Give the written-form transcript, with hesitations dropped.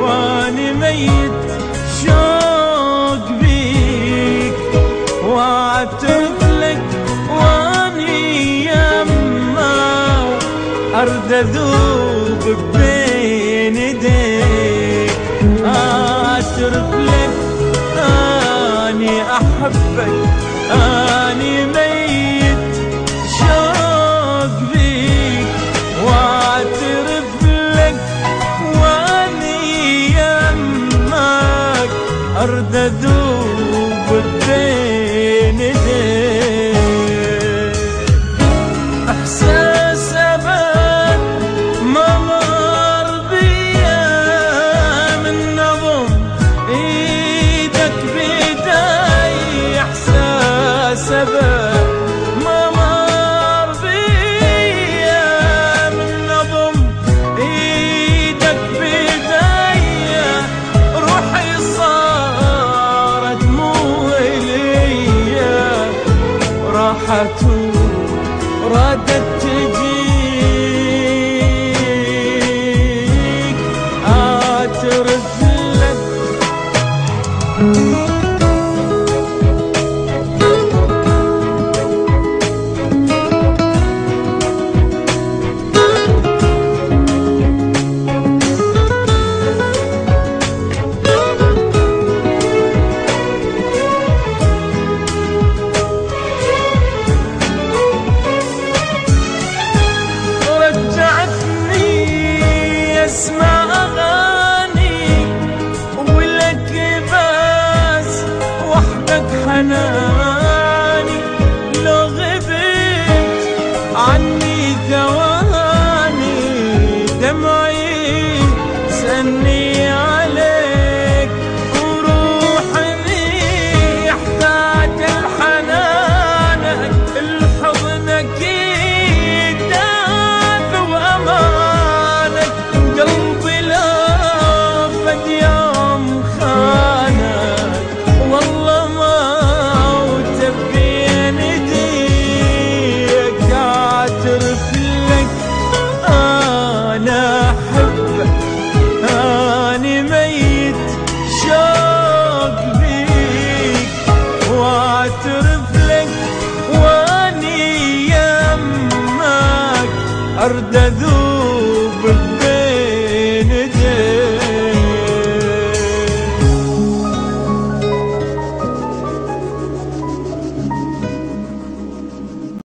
واني ميت شوق بيك، واعترف لك واني يما ارد اذوب بين ايديك. اعترف لك اني احبك، اني ميت شوق بيك، واعترف لك واني يمك ارد اذوب بين ايديك. احساس ابد ما مر بيا من نظم ايدك بيدي، احساس ابد ما مر بيا من نظم ايدك بيدي. روحي صارت مو اليا، راحت ردت تجيك. اعترف لك اسمع اغاني ولك بس وحدك حناني. لو غبت عني ثواني دمعي سني عليك، وروحي يحتاج الحنانك الحضنك يدافع وامانك. قلبي لا فد يوم خانك، والله ما وتبين ايديك. اعترف لك انا احبك، اني ميت شوق بيك، واعترف لك واني يمك ارد اذوب